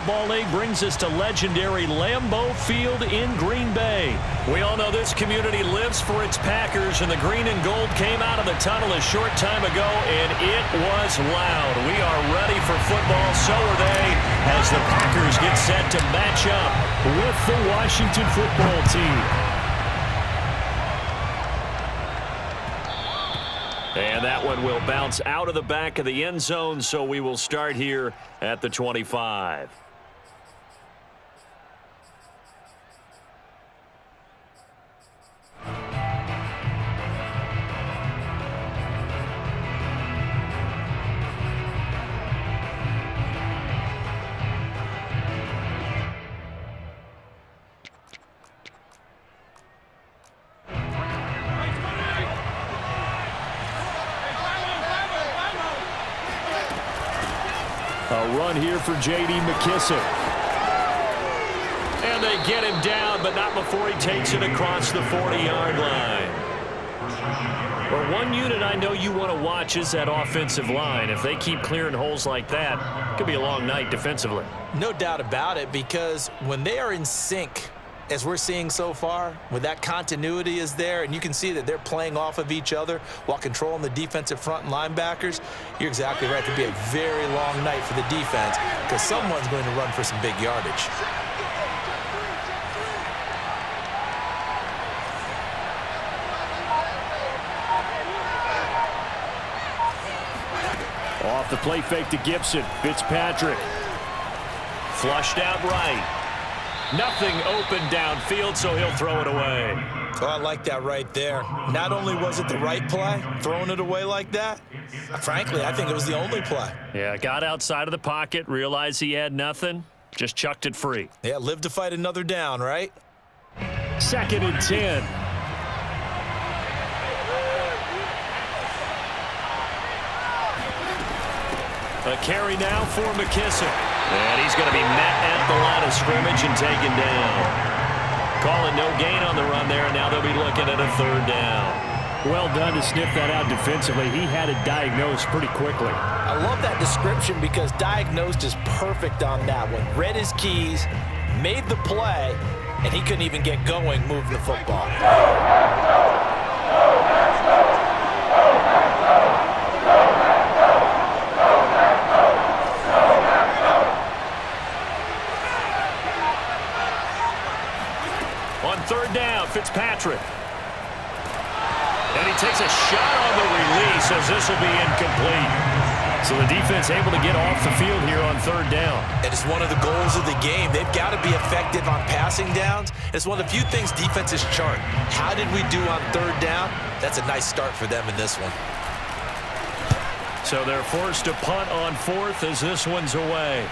Football League brings us to legendary Lambeau Field in Green Bay. We all know this community lives for its Packers, and the green and gold came out of the tunnel a short time ago, and it was loud. We are ready for football, so are they, as the Packers get set to match up with the Washington football team. And that one will bounce out of the back of the end zone, so we will start here at the 25. A run here for J.D. McKissic. And they get him down, but not before he takes it across the 40-yard line. Well, one unit I know you want to watch is that offensive line. If they keep clearing holes like that, it could be a long night defensively. No doubt about it, because when they are in sync, as we're seeing so far, when that continuity is there and you can see that they're playing off of each other while controlling the defensive front and linebackers, you're exactly right. It could be a very long night for the defense because someone's going to run for some big yardage. Off the play fake to Gibson. Fitzpatrick. Flushed out right. Nothing open downfield, so he'll throw it away. Oh, I like that right there. Not only was it the right play, throwing it away like that, frankly, I think it was the only play. Yeah, got outside of the pocket, realized he had nothing, just chucked it free. Yeah, live to fight another down, right? 2nd and 10. A carry now for McKissic. And he's going to be met at the line of scrimmage and taken down. Calling no gain on the run there, and now they'll be looking at a 3rd down. Well done to sniff that out defensively. He had it diagnosed pretty quickly. I love that description because diagnosed is perfect on that one. Read his keys, made the play, and he couldn't even get going moving the football. On 3rd down, Fitzpatrick. And he takes a shot on the release as this will be incomplete. So the defense able to get off the field here on 3rd down. It is one of the goals of the game. They've got to be effective on passing downs. It's one of the few things defenses chart. How did we do on 3rd down? That's a nice start for them in this one. So they're forced to punt on 4th as this one's away.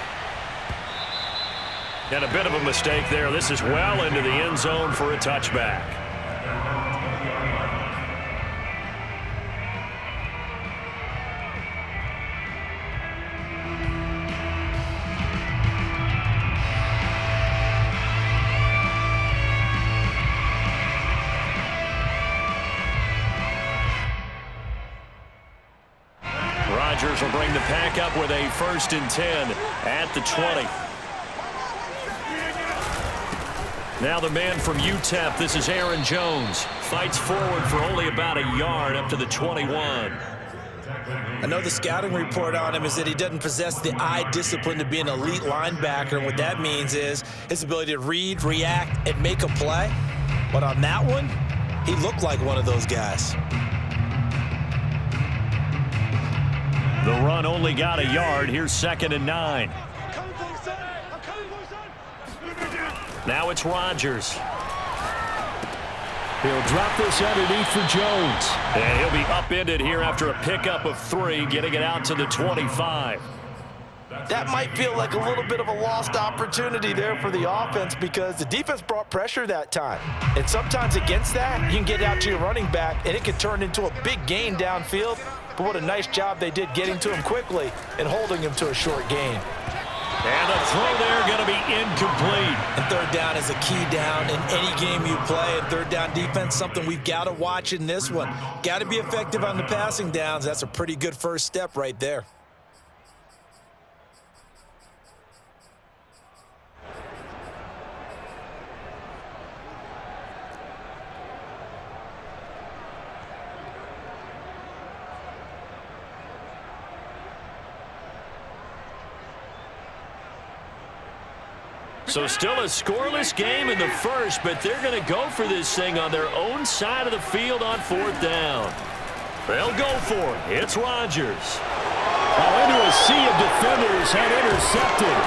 And a bit of a mistake there. This is well into the end zone for a touchback. Rodgers will bring the pack up with a 1st and 10 at the 20. Now the man from UTEP, this is Aaron Jones. Fights forward for only about a yard up to the 21. I know the scouting report on him is that he doesn't possess the eye discipline to be an elite linebacker. And what that means is his ability to read, react, and make a play. But on that one, he looked like one of those guys. The run only got a yard. Here's 2nd and 9. Now it's Rodgers. He'll drop this underneath for Jones. And he'll be upended here after a pickup of 3, getting it out to the 25. That might feel like a little bit of a lost opportunity there for the offense because the defense brought pressure that time. And sometimes against that, you can get out to your running back, and it can turn into a big gain downfield. But what a nice job they did getting to him quickly and holding him to a short gain. And the throw there going to be incomplete. And 3rd down is a key down in any game you play. And 3rd down defense, something we've got to watch in this one. Got to be effective on the passing downs. That's a pretty good first step right there. So still a scoreless game in the first, but they're going to go for this thing on their own side of the field on 4th down. They'll go for it. It's Rodgers. Into a sea of defenders and intercepted.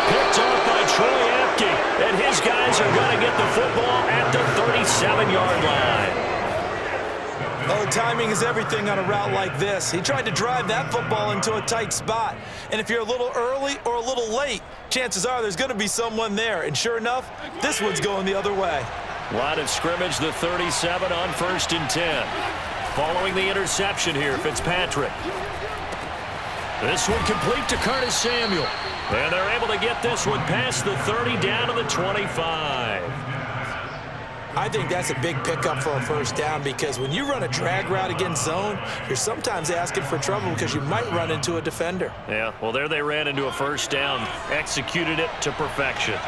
Picked off by Troy Apke, and his guys are going to get the football at the 37-yard line. Oh, timing is everything on a route like this. He tried to drive that football into a tight spot. And if you're a little early or a little late, chances are there's going to be someone there. And sure enough, this one's going the other way. Line of scrimmage, the 37 on 1st and 10. Following the interception here, Fitzpatrick. This one complete to Curtis Samuel. And they're able to get this one past the 30 down to the 25. I think that's a big pickup for a 1st down because when you run a drag route against zone, you're sometimes asking for trouble because you might run into a defender. Yeah, well, there they ran into a 1st down, executed it to perfection.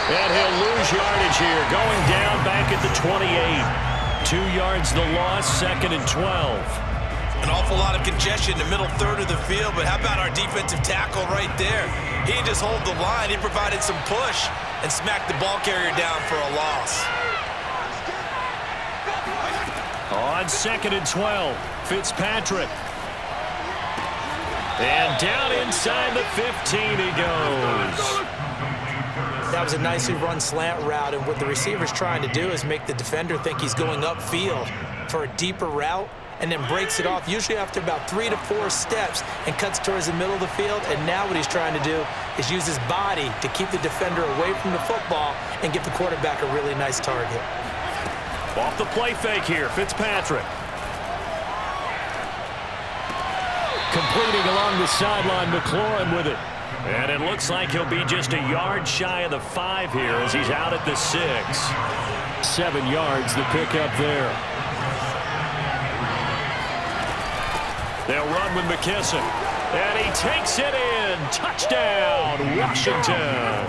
And he'll lose yardage here, going down back at the 28. 2 yards the loss, 2nd and 12. An awful lot of congestion in the middle third of the field, but how about our defensive tackle right there? He didn't just hold the line, he provided some push and smacked the ball carrier down for a loss. On 2nd and 12, Fitzpatrick. And down inside the 15 he goes. That was a nicely run slant route, and what the receiver's trying to do is make the defender think he's going upfield for a deeper route and then breaks it off, usually after about 3 to 4 steps, and cuts towards the middle of the field. And now what he's trying to do is use his body to keep the defender away from the football and get the quarterback a really nice target. Off the play fake here, Fitzpatrick. Completing along the sideline, McLaurin with it. And it looks like he'll be just a yard shy of the 5 here as he's out at the 6. 7 yards, the pickup there. They'll run with McKissick. And he takes it in. Touchdown, Washington.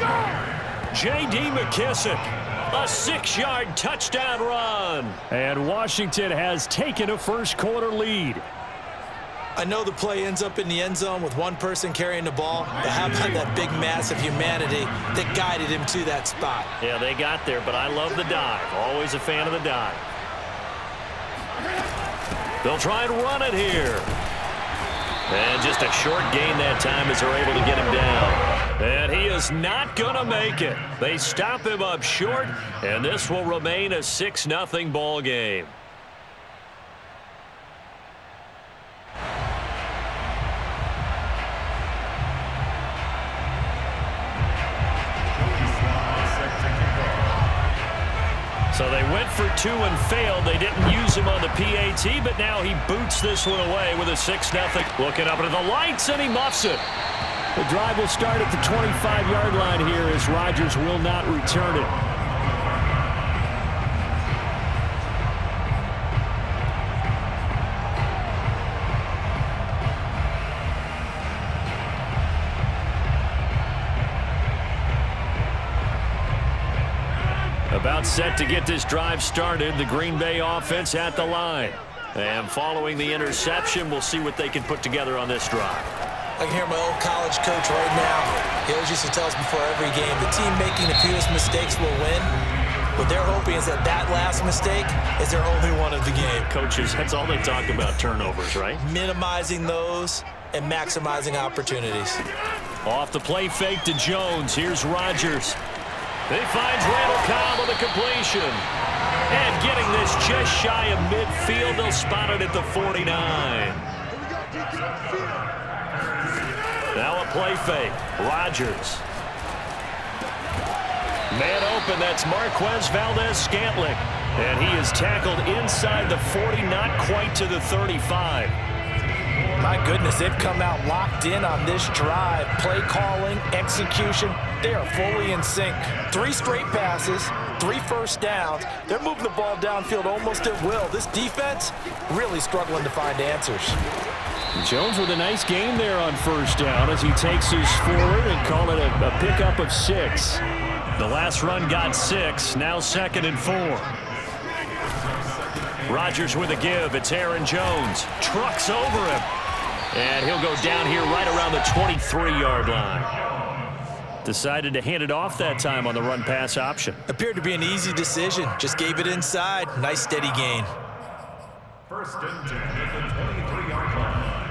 J.D. McKissick, a 6-yard touchdown run. And Washington has taken a first-quarter lead. I know the play ends up in the end zone with one person carrying the ball, but how about that big mass of humanity that guided him to that spot? Yeah, they got there, but I love the dive. Always a fan of the dive. They'll try and run it here. And just a short gain that time as they're able to get him down. And he is not going to make it. They stop him up short, and this will remain a 6-0 ball game. So they went for 2 and failed. They didn't use him on the PAT, but now he boots this one away with a 6-0. Looking up into the lights, and he muffs it. The drive will start at the 25-yard line here as Rodgers will not return it. About set to get this drive started, the Green Bay offense at the line. And following the interception, we'll see what they can put together on this drive. I can hear my old college coach right now. He always used to tell us before every game, the team making the fewest mistakes will win. What they're hoping is that that last mistake is their only one of the game. Coaches, that's all they talk about, turnovers, right? Minimizing those and maximizing opportunities. Off the play fake to Jones. Here's Rodgers. He finds Randall Cobb on the completion. And getting this just shy of midfield, they'll spot it at the 49. Now a play fake. Rodgers. Man open, that's Marquez Valdez-Scantling. And he is tackled inside the 40, not quite to the 35. My goodness, they've come out locked in on this drive. Play calling, execution, they are fully in sync. 3 straight passes, 3 first downs. They're moving the ball downfield almost at will. This defense really struggling to find answers. Jones with a nice gain there on first down as he takes us forward and call it a pickup of 6. The last run got 6, now 2nd and 4. Rodgers with a give. It's Aaron Jones. Trucks over him. And he'll go down here right around the 23-yard line. Decided to hand it off that time on the run-pass option. Appeared to be an easy decision. Just gave it inside. Nice steady gain. First and 10 at the 23-yard line.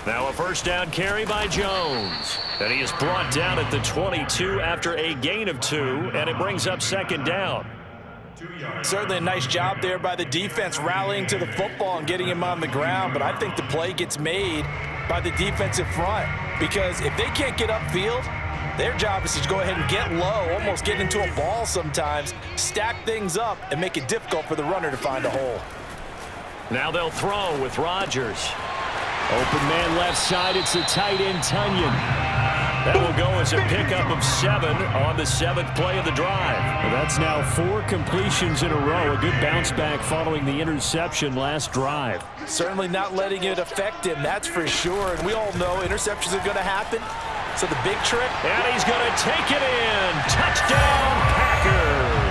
Now a first down carry by Jones. And he is brought down at the 22 after a gain of 2, and it brings up second down. Certainly a nice job there by the defense rallying to the football and getting him on the ground, but I think the play gets made by the defensive front because if they can't get upfield, their job is to go ahead and get low, almost get into a ball sometimes, stack things up, and make it difficult for the runner to find a hole. Now they'll throw with Rodgers. Open man left side. It's the tight end, Tunyon. That will go as a pickup of 7 on the 7th play of the drive. Well, that's now 4 completions in a row. A good bounce back following the interception last drive. Certainly not letting it affect him, that's for sure. And we all know interceptions are going to happen. So the big trick. And he's going to take it in. Touchdown, Packers.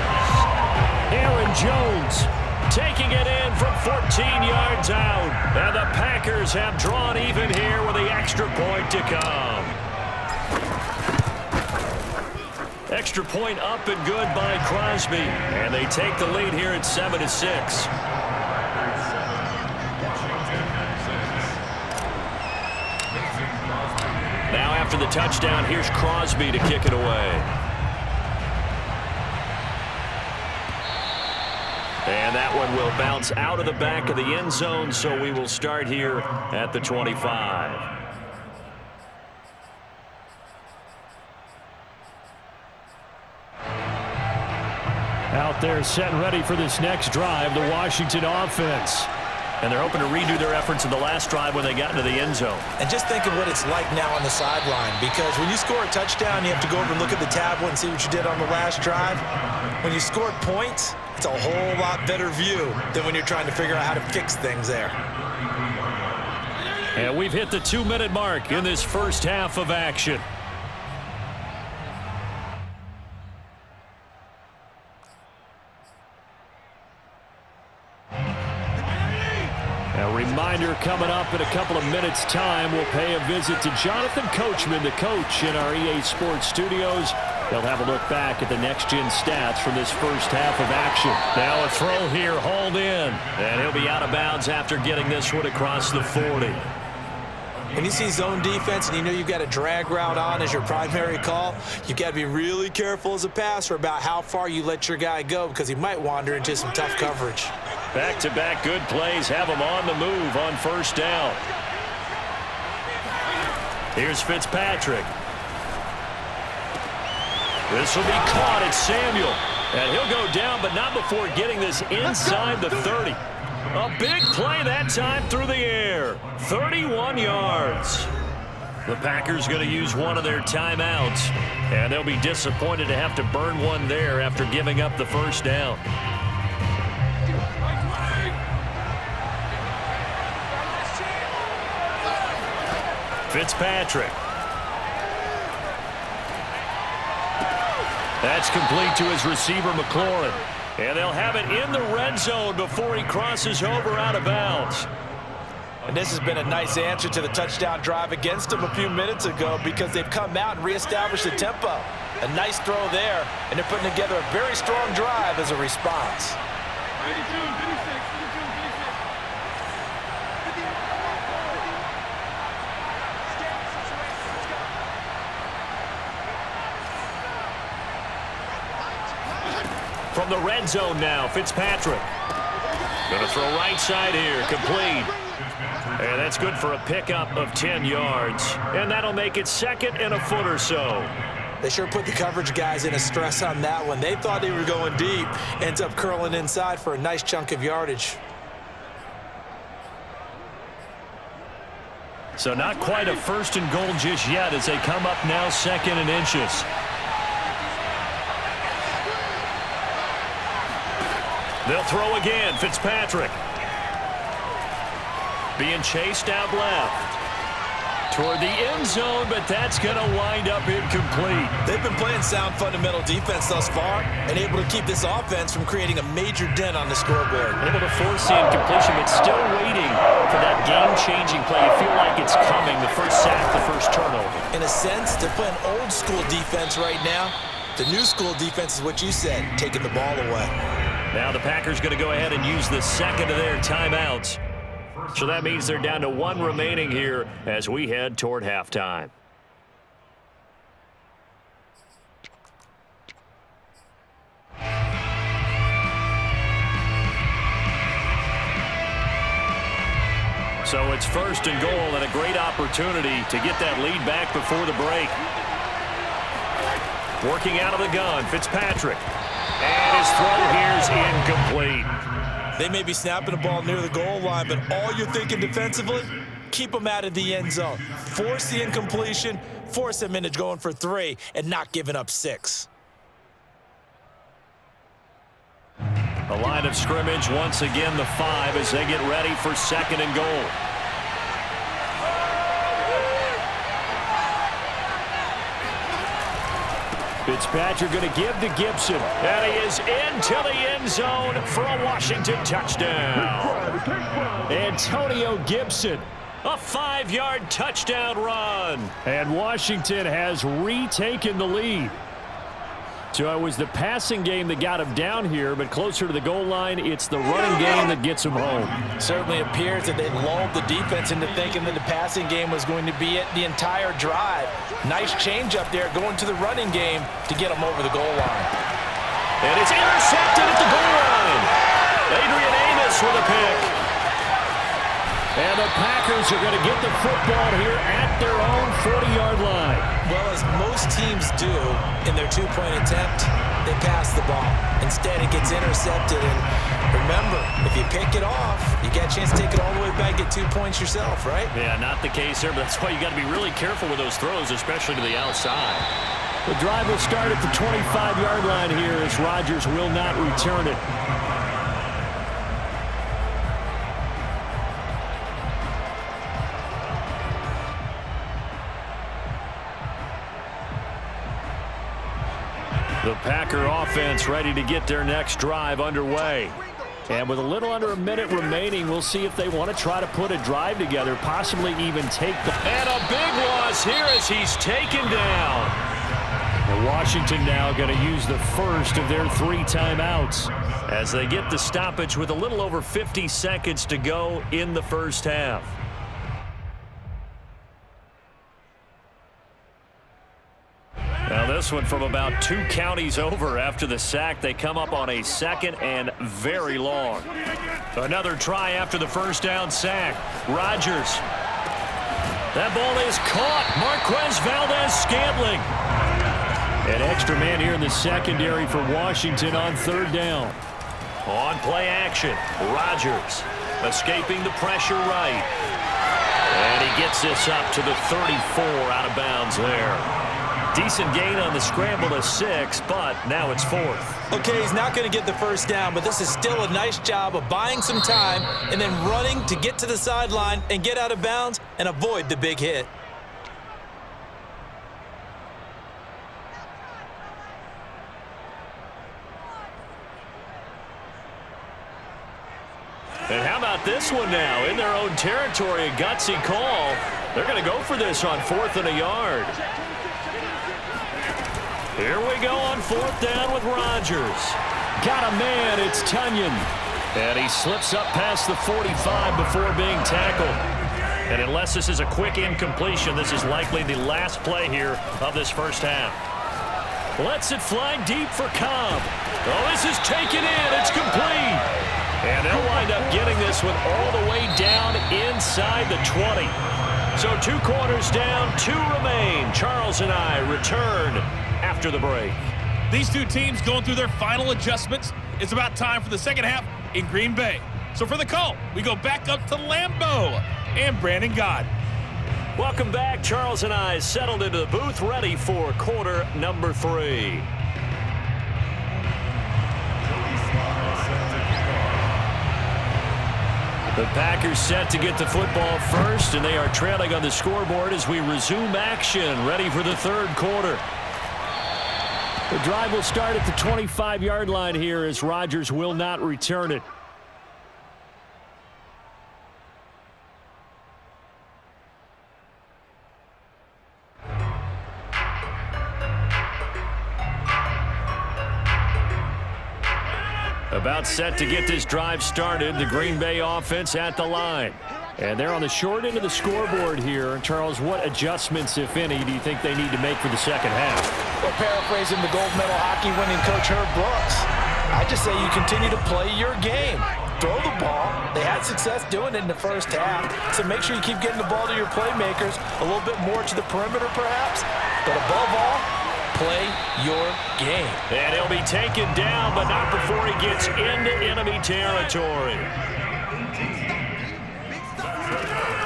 Aaron Jones taking it in from 14 yards out. And the Packers have drawn even here with the extra point to come. Extra point up and good by Crosby. And they take the lead here at 7-6. Now after the touchdown, here's Crosby to kick it away. And that one will bounce out of the back of the end zone, so we will start here at the 25. Out there set and ready for this next drive, the Washington offense. And they're hoping to redo their efforts in the last drive when they got into the end zone. And just think of what it's like now on the sideline, because when you score a touchdown, you have to go over and look at the tablet and see what you did on the last drive. When you score points, it's a whole lot better view than when you're trying to figure out how to fix things there. And we've hit the 2-minute mark in this first half of action. A reminder coming up in a couple of minutes' time. We'll pay a visit to Jonathan Coachman, the coach in our EA Sports studios. They'll have a look back at the next-gen stats from this first half of action. Now a throw here, hauled in. And he'll be out of bounds after getting this one across the 40. When you see zone defense and you know you've got a drag route on as your primary call, you've got to be really careful as a passer about how far you let your guy go because he might wander into some tough coverage. Back-to-back good plays have him on the move on first down. Here's Fitzpatrick. This will be caught. It's Samuel. And he'll go down, but not before getting this inside the 30. A big play that time through the air. 31 yards. The Packers going to use one of their timeouts, and they'll be disappointed to have to burn one there after giving up the first down. Fitzpatrick. That's complete to his receiver, McLaurin. And they'll have it in the red zone before he crosses over out of bounds. And this has been a nice answer to the touchdown drive against them a few minutes ago because they've come out and reestablished the tempo. A nice throw there, and they're putting together a very strong drive as a response. From the red zone now, Fitzpatrick. Going to throw right side here, complete. And that's good for a pickup of 10 yards. And that'll make it second and a foot or so. They sure put the coverage guys in a stress on that one. They thought they were going deep. Ends up curling inside for a nice chunk of yardage. So not quite a first and goal just yet as they come up now second and inches. They'll throw again, Fitzpatrick. Being chased out left. Toward the end zone, but that's going to wind up incomplete. They've been playing sound fundamental defense thus far and able to keep this offense from creating a major dent on the scoreboard. Able to force the incompletion, but still waiting for that game-changing play. You feel like it's coming, the first sack, the first turnover. In a sense, they're playing old-school defense right now. The new-school defense is what you said, taking the ball away. Now the Packers going to go ahead and use the second of their timeouts. So that means they're down to one remaining here as we head toward halftime. So it's first and goal and a great opportunity to get that lead back before the break. Working out of the gun, Fitzpatrick. And his throw here is incomplete. They may be snapping the ball near the goal line, but all you're thinking defensively, keep them out of the end zone. Force the incompletion, force them into going for 3, and not giving up 6. The line of scrimmage, once again the 5 as they get ready for second and goal. Fitzpatrick going to give to Gibson. And he is into the end zone for a Washington touchdown. Antonio Gibson, a 5-yard touchdown run. And Washington has retaken the lead. So it was the passing game that got him down here, but closer to the goal line, it's the running game that gets him home. Certainly appears that they lulled the defense into thinking that the passing game was going to be it the entire drive. Nice change up there going to the running game to get him over the goal line. And it's intercepted at the goal line. Adrian Amos with a pick. And the Packers are going to get the football here at their own 40-yard line. Well, as most teams do in their two-point attempt, they pass the ball. Instead, it gets intercepted. And remember, if you pick it off, you get a chance to take it all the way back, get 2 points yourself, right? Yeah, not the case there, but that's why you got to be really careful with those throws, especially to the outside. The drive will start at the 25-yard line here as Rodgers will not return it. The Packer offense ready to get their next drive underway. And with a little under a minute remaining, we'll see if they want to try to put a drive together, possibly even take the... And a big loss here as he's taken down. And Washington now going to use the first of their 3 timeouts as they get the stoppage with a little over 50 seconds to go in the first half. Now this one from about 2 counties over after the sack. They come up on a second and very long. Another try after the first down sack. Rodgers. That ball is caught. Marquez Valdez-Scantling. An extra man here in the secondary for Washington on 3rd down. On play action. Rodgers escaping the pressure right. And he gets this up to the 34 out of bounds there. Decent gain on the scramble to 6, but now it's 4th. Okay, he's not going to get the first down, but this is still a nice job of buying some time and then running to get to the sideline and get out of bounds and avoid the big hit. And how about this one now? In their own territory, a gutsy call. They're going to go for this on 4th and a yard. Here we go on 4th down with Rodgers. Got a man, it's Tunyon. And he slips up past the 45 before being tackled. And unless this is a quick incompletion, this is likely the last play here of this first half. Lets it fly deep for Cobb. Oh, this is taken in. It's complete. And they'll wind up getting this one all the way down inside the 20. So 2 quarters down, 2 remain. Charles and I return after the break. These 2 teams going through their final adjustments. It's about time for the second half in Green Bay. So for the call, we go back up to Lambeau and Brandon Gott. Welcome back. Charles and I settled into the booth, ready for quarter number 3. The Packers set to get the football first, and they are trailing on the scoreboard as we resume action, ready for the third quarter. The drive will start at the 25-yard line here as Rodgers will not return it. About set to get this drive started. The Green Bay offense at the line. And they're on the short end of the scoreboard here. Charles, what adjustments, if any, do you think they need to make for the second half? Well, paraphrasing the gold medal hockey winning coach Herb Brooks, I just say you continue to play your game. Throw the ball. They had success doing it in the first half. So make sure you keep getting the ball to your playmakers, a little bit more to the perimeter perhaps. But above all, play your game. And he'll be taken down, but not before he gets into enemy territory.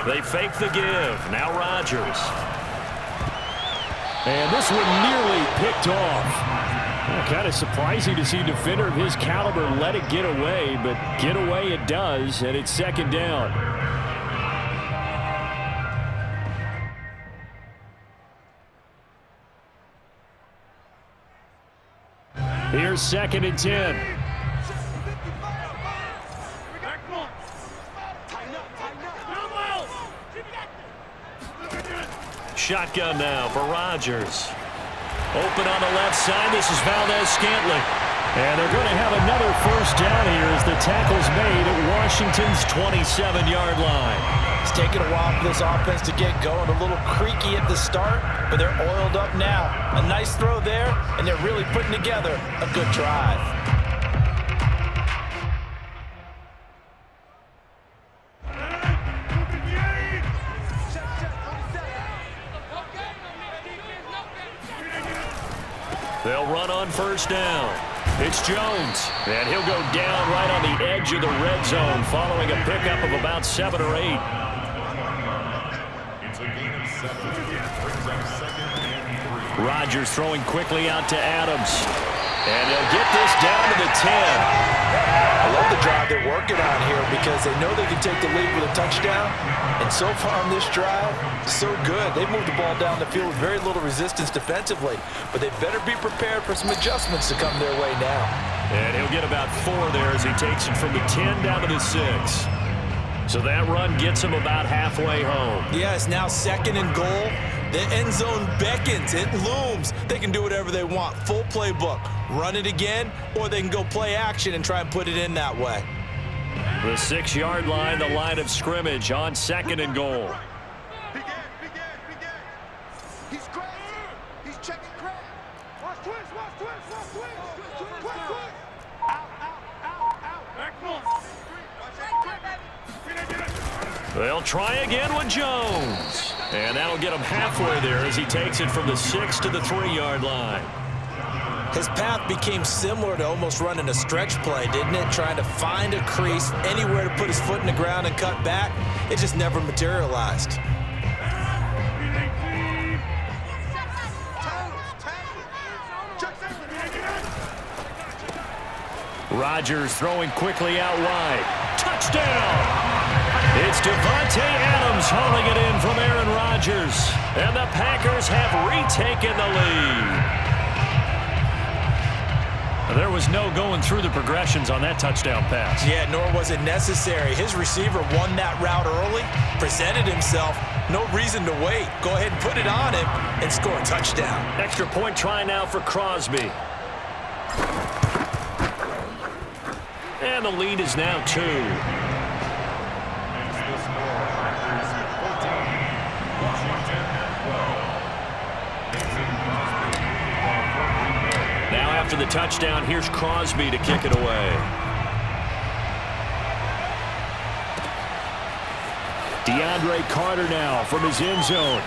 They fake the give. Now Rodgers. And this one nearly picked off. Well, kind of surprising to see a defender of his caliber let it get away, but get away it does, and it's second down. Here's 2nd and 10. Shotgun now for Rodgers. Open on the left side. This is Valdez-Scantling. And they're going to have another first down here as the tackle's made at Washington's 27-yard line. It's taken a while for this offense to get going. A little creaky at the start, but they're oiled up now. A nice throw there, and they're really putting together a good drive. They'll run on first down. It's Jones, and he'll go down right on the edge of the red zone following a pickup of about 7 or 8. It's a gain of 7. Brings up 2nd and 3. Rodgers throwing quickly out to Adams. And they'll get this down to the 10. I love the drive they're working on here because they know they can take the lead with a touchdown. And so far on this drive, so good. They moved the ball down the field with very little resistance defensively. But they better be prepared for some adjustments to come their way now. And he'll get about 4 there as he takes it from the 10 down to the 6. So that run gets him about halfway home. Yeah, it's now 2nd and goal. The end zone beckons. It looms. They can do whatever they want. Full playbook. Run it again, or they can go play action and try and put it in that way. The 6-yard line, the line of scrimmage on 2nd and goal. He's crazy. He's checking crazy. Watch twist. They'll try again with Jones. And that'll get him halfway there as he takes it from the 6 to the 3-yard line. His path became similar to almost running a stretch play, didn't it? Trying to find a crease, anywhere to put his foot in the ground and cut back. It just never materialized. Rodgers throwing quickly out wide. Touchdown! It's Devontae Adams hauling it in from Aaron Rodgers. And the Packers have retaken the lead. There was no going through the progressions on that touchdown pass. Yeah, nor was it necessary. His receiver won that route early, presented himself. No reason to wait. Go ahead and put it on him and score a touchdown. Extra point try now for Crosby. And the lead is now 2. Now after the touchdown, here's Crosby to kick it away. DeAndre Carter now from his end zone.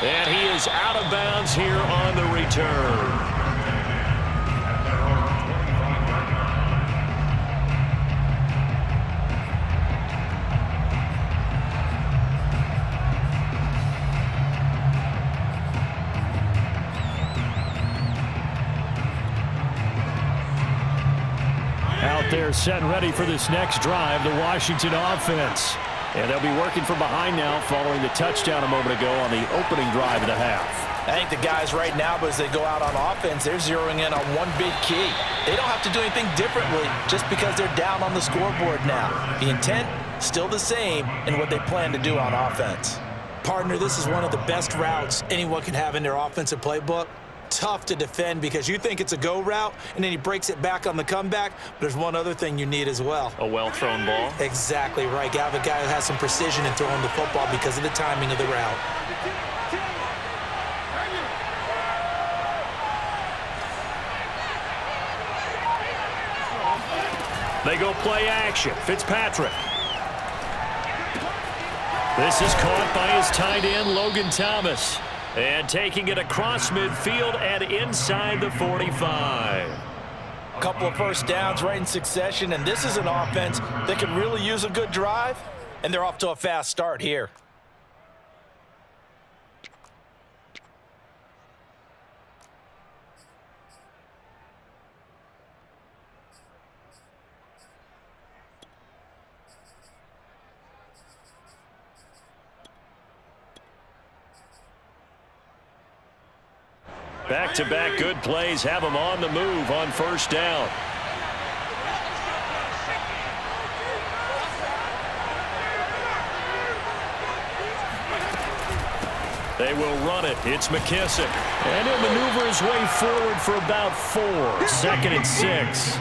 And he is out of bounds here on the return. Out there set and ready for this next drive, the Washington offense. And they'll be working from behind now following the touchdown a moment ago on the opening drive of the half. I think the guys right now, as they go out on offense, they're zeroing in on one big key. They don't have to do anything differently just because they're down on the scoreboard now. The intent, still the same in what they plan to do on offense. Partner, this is one of the best routes anyone can have in their offensive playbook. Tough to defend because you think it's a go route, and then he breaks it back on the comeback. But there's one other thing you need as well. A well-thrown ball? Exactly right. You have a guy who has some precision in throwing the football because of the timing of the route. They go play action. Fitzpatrick. This is caught by his tight end, Logan Thomas. And taking it across midfield and inside the 45. A couple of first downs right in succession, and this is an offense that could really use a good drive, and they're off to a fast start here. Back-to-back good plays have him on the move on first down. They will run it. It's McKissick. And he'll maneuver his way forward for about 4. 2nd and 6.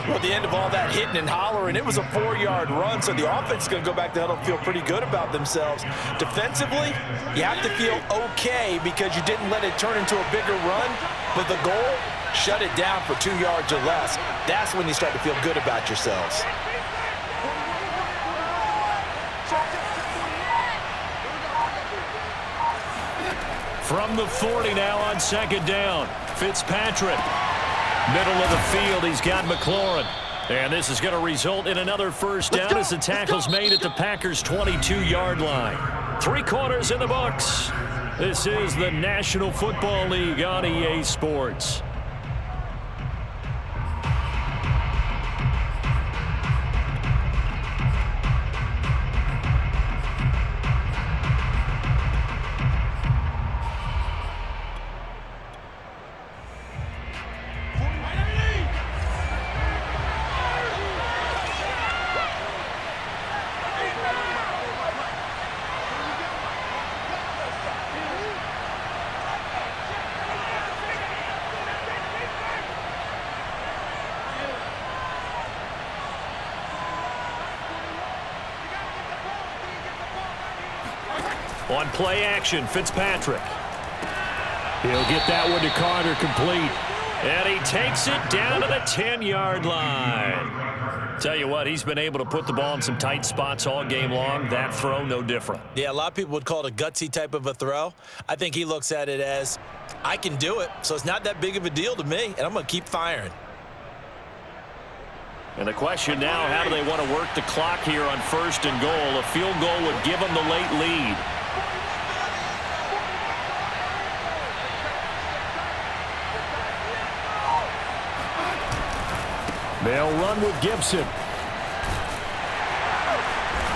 Well, at the end of all that hitting and hollering, it was a 4-yard run, so the offense is going to go back to huddle and feel pretty good about themselves. Defensively, you have to feel okay because you didn't let it turn into a bigger run, but the goal, shut it down for 2 yards or less. That's when you start to feel good about yourselves. From the 40 now on 2nd down. Fitzpatrick. Middle of the field, he's got McLaurin. And this is going to result in another first down as the tackle's made at the Packers' 22-yard line. 3 quarters in the books. This is the National Football League on EA Sports. On play action, Fitzpatrick. He'll get that one to Carter complete. And he takes it down to the 10-yard line. Tell you what, he's been able to put the ball in some tight spots all game long. That throw, no different. Yeah, a lot of people would call it a gutsy type of a throw. I think he looks at it as, I can do it, so it's not that big of a deal to me, and I'm going to keep firing. And the question now, how do they want to work the clock here on 1st and goal? A field goal would give them the late lead. They'll run with Gibson.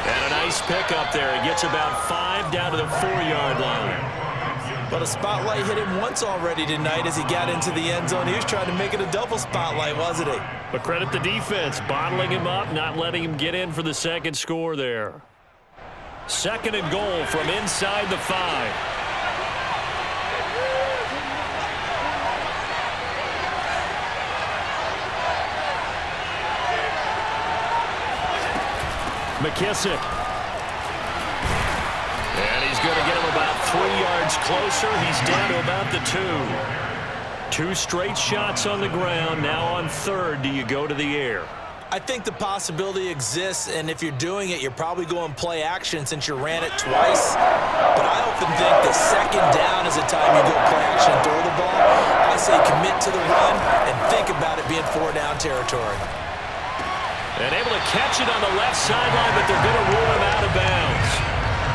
And a nice pickup there. He gets about 5 down to the 4-yard line. But a spotlight hit him once already tonight as he got into the end zone. He was trying to make it a double spotlight, wasn't he? But credit the defense, bottling him up, not letting him get in for the second score there. 2nd and goal from inside the 5. McKissick. And he's going to get him about 3 yards closer. He's down to about the 2. 2 straight shots on the ground. Now on 3rd, do you go to the air? I think the possibility exists, and if you're doing it, you're probably going play action since you ran it twice. But I often think that 2nd down is the time you go play action and throw the ball. I say commit to the run and think about it being 4-down territory. And able to catch it on the left sideline, but they're going to rule him out of bounds.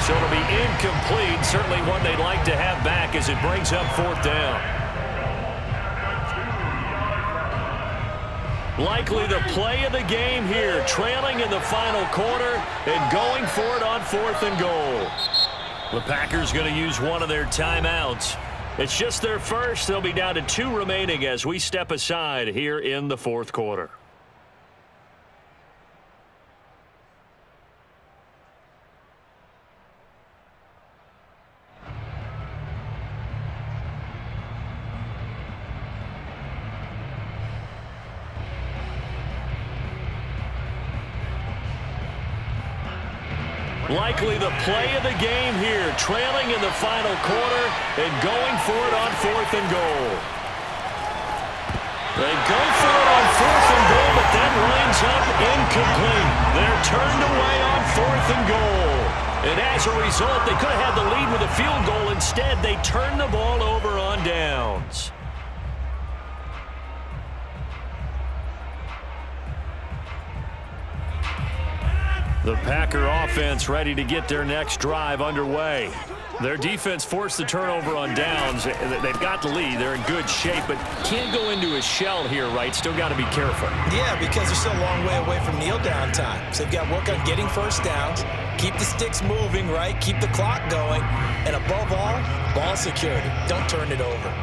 So it'll be incomplete. Certainly one they'd like to have back as it brings up 4th down. Likely the play of the game here, trailing in the final quarter and going for it on 4th and goal. The Packers going to use one of their timeouts. It's just their first. They'll be down to 2 remaining as we step aside here in the 4th quarter. Likely the play of the game here, trailing in the final quarter and going for it on 4th and goal. They go for it on 4th and goal, but that lines up incomplete. They're turned away on 4th and goal. And as a result, they could have had the lead with a field goal. Instead, they turn the ball over on downs. The Packer offense ready to get their next drive underway. Their defense forced the turnover on downs. They've got the lead. They're in good shape, but can't go into a shell here, right? Still got to be careful. Yeah, because they're still a long way away from kneel down time. So they've got to work on getting first downs, keep the sticks moving, right? Keep the clock going. And above all, ball security. Don't turn it over.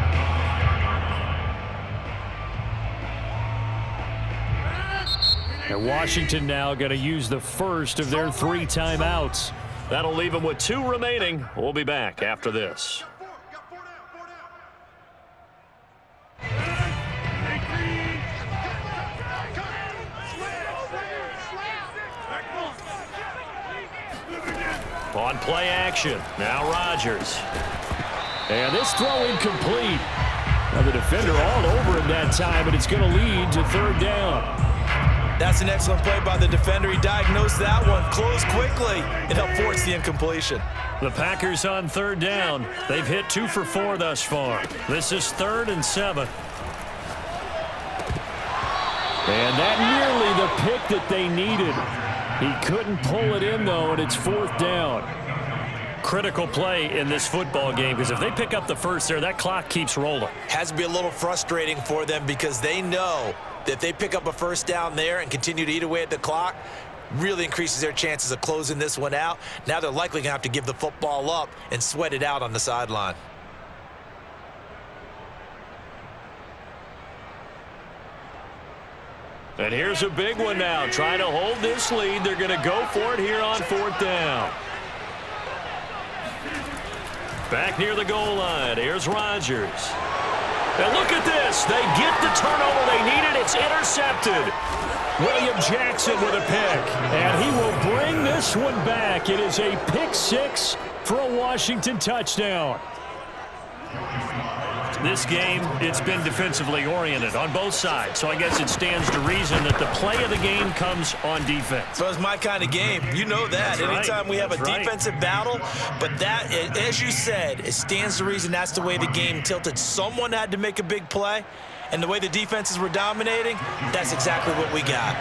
And Washington now going to use the first of their 3 timeouts. That'll leave them with 2 remaining. We'll be back after this. On play action, now Rodgers. And this throw incomplete. Now the defender all over him that time, and it's going to lead to 3rd down. That's an excellent play by the defender. He diagnosed that one, closed quickly, and helped force the incompletion. The Packers on 3rd down. They've hit 2 for 4 thus far. This is 3rd and 7. And that nearly the pick that they needed. He couldn't pull it in, though, and it's 4th down. Critical play in this football game, because if they pick up the first there, that clock keeps rolling. Has to be a little frustrating for them because they know that if they pick up a first down there and continue to eat away at the clock, really increases their chances of closing this one out. Now they're likely going to have to give the football up and sweat it out on the sideline. And here's a big one now. Trying to hold this lead. They're going to go for it here on 4th down. Back near the goal line. Here's Rodgers. And look at this. They get the turnover they needed. It's intercepted. William Jackson with a pick. And he will bring this one back. It is a pick 6 for a Washington touchdown. This game, it's been defensively oriented on both sides. So I guess it stands to reason that the play of the game comes on defense. So it's my kind of game. You know that. That's Anytime right. we have a That's defensive battle, but that, as you said, it stands to reason that's the way the game tilted. Someone had to make a big play, and the way the defenses were dominating, that's exactly what we got.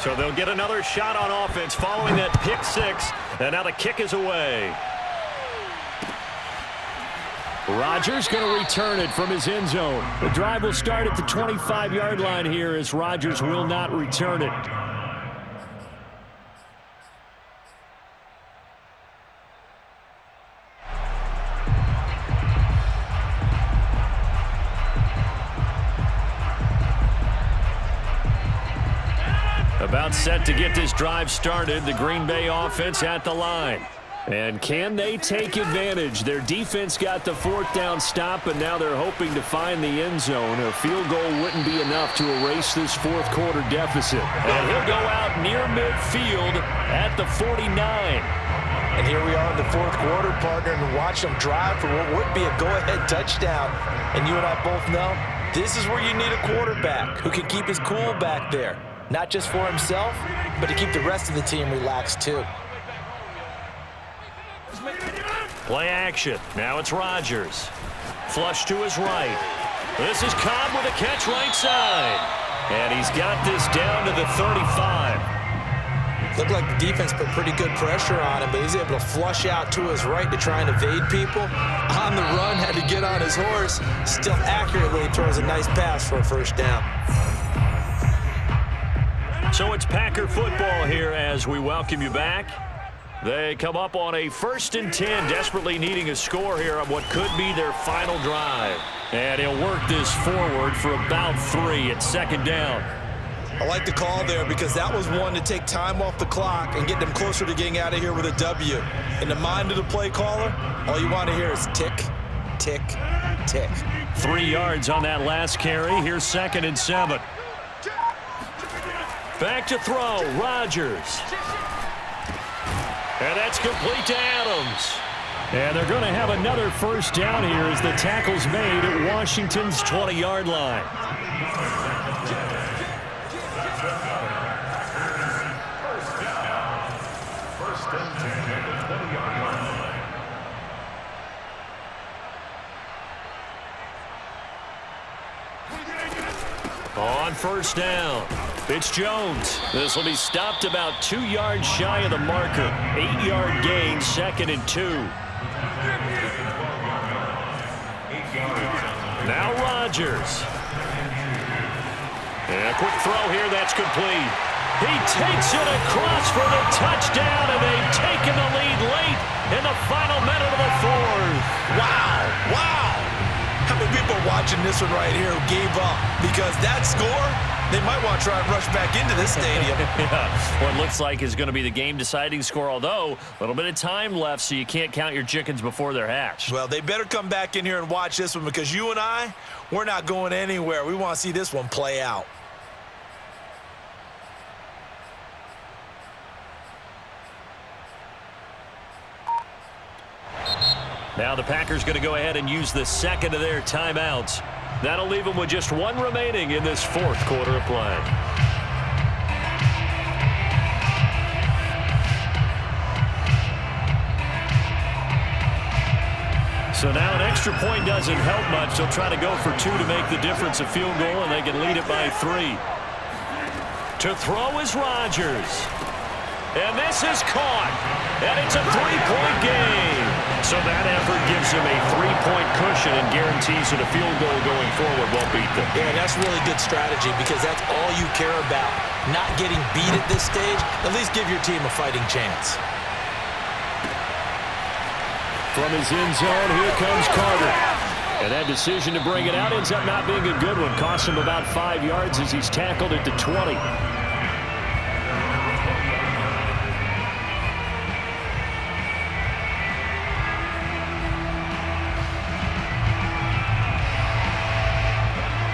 So they'll get another shot on offense following that pick 6, and now the kick is away. Rodgers going to return it from his end zone. The drive will start at the 25-yard line here as Rodgers will not return it. About set to get this drive started. The Green Bay offense at the line. And can they take advantage? Their defense got the 4th down stop, and now they're hoping to find the end zone. A field goal wouldn't be enough to erase this 4th quarter deficit. And he'll go out near midfield at the 49. And here we are in the 4th quarter, partner, and watch them drive for what would be a go-ahead touchdown. And you and I both know this is where you need a quarterback who can keep his cool back there. Not just for himself, but to keep the rest of the team relaxed too. Play action. Now it's Rodgers. Flush to his right. This is Cobb with a catch right side. And he's got this down to the 35. Looked like the defense put pretty good pressure on him, but he's able to flush out to his right to try and evade people. On the run, had to get on his horse. Still accurately throws a nice pass for a first down. So it's Packer football here as we welcome you back. They come up on a 1st and 10, desperately needing a score here on what could be their final drive. And he'll work this forward for about 3 at 2nd down. I like the call there because that was one to take time off the clock and get them closer to getting out of here with a W. In the mind of the play caller, all you want to hear is tick, tick, tick. 3 yards on that last carry. Here's 2nd and 7. Back to throw, Rodgers. And that's complete to Adams. And they're going to have another 1st down here as the tackle's made at Washington's 20-yard line. First and 10 at the 20-yard line. On 1st down, it's Jones. This will be stopped about 2 yards shy of the marker. 8-yard gain, 2nd and 2. Now Rodgers. And a quick throw here, that's complete. He takes it across for the touchdown, and they've taken the lead late in the final minute of the 4th. Wow, wow. How many people are watching this one right here who gave up? Because that score, they might want to try and rush back into this stadium. Yeah, what looks like is going to be the game-deciding score, although a little bit of time left, so you can't count your chickens before they're hatched. Well, they better come back in here and watch this one because you and I, we're not going anywhere. We want to see this one play out. Now the Packers going to go ahead and use the 2nd of their timeouts. That'll leave them with just 1 remaining in this 4th quarter of play. So now an extra point doesn't help much. They'll try to go for 2 to make the difference a field goal, and they can lead it by 3. To throw is Rodgers. And this is caught. And it's a 3-point game. So that effort gives him a 3-point cushion and guarantees that a field goal going forward won't beat them. Yeah, that's really good strategy because that's all you care about. Not getting beat at this stage. At least give your team a fighting chance. From his end zone, here comes Carter. And that decision to bring it out ends up not being a good one. Costs him about 5 yards as he's tackled at the 20.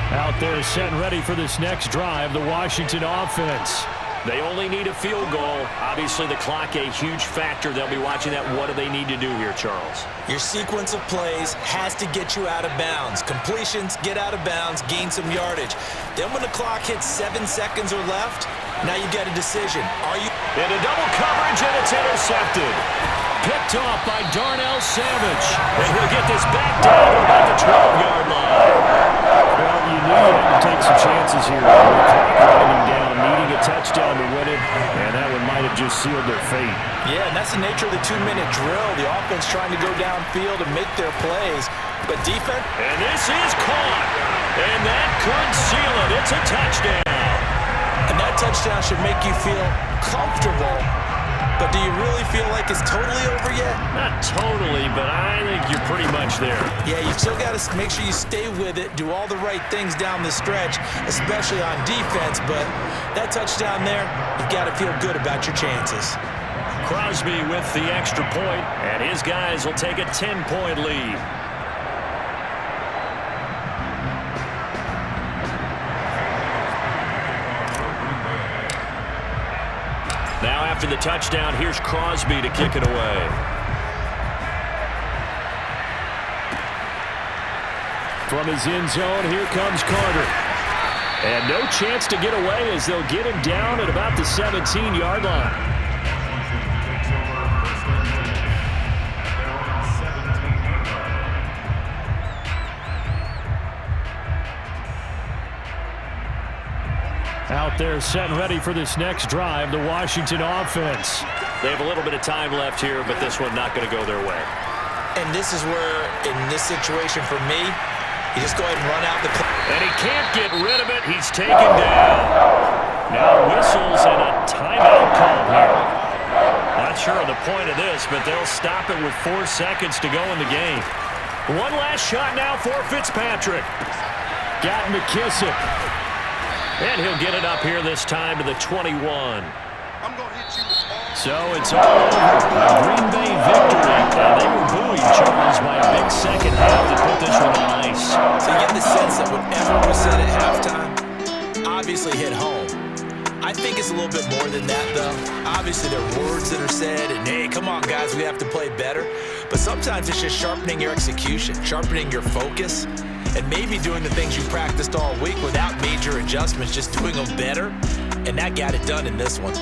Out there set and ready for this next drive, the Washington offense. They only need a field goal. Obviously, the clock a huge factor. They'll be watching that. What do they need to do here, Charles? Your sequence of plays has to get you out of bounds. Completions, get out of bounds, gain some yardage. Then when the clock hits 7 seconds or left, now you get a decision. Are you... Into double coverage, and it's intercepted. Picked off by Darnell Savage. And he'll get this back down to about the 12-yard line. Well, you knew you had to take some chances here. Running down, needing a touchdown to win it, and that one might have just sealed their fate. Yeah, and that's the nature of the 2-minute drill. The offense trying to go downfield and make their plays. But defense... And this is caught. And that could seal it. It's a touchdown. And that touchdown should make you feel comfortable. But do you really feel like it's totally over yet? Not totally, but I think you're pretty much there. Yeah, you still got to make sure you stay with it, do all the right things down the stretch, especially on defense. But that touchdown there, you've got to feel good about your chances. Crosby with the extra point, and his guys will take a 10-point lead. Now after the touchdown, here's Crosby to kick it away. From his end zone, here comes Carter. And no chance to get away as they'll get him down at about the 17-yard line. Out there set and ready for this next drive, the Washington offense. They have a little bit of time left here, but this one not going to go their way. And this is where, in this situation for me, you just go ahead and run out the clock. And he can't get rid of it. He's taken down. Now whistles and a timeout call here. Not sure of the point of this, but they'll stop it with 4 seconds to go in the game. One last shot now for Fitzpatrick. Got McKissick. And he'll get it up here this time to the 21. I'm going to hit you with all. So it's all over. A Green Bay victory. And they were buoyed, Charles, by a big second half that put this one on ice. So you get the sense that whatever was said at halftime obviously hit home. I think it's a little bit more than that, though. Obviously, there are words that are said, and hey, come on, guys, we have to play better. But sometimes it's just sharpening your execution, sharpening your focus, and maybe doing the things you practiced all week without major adjustments, just doing them better. And that got it done in this one.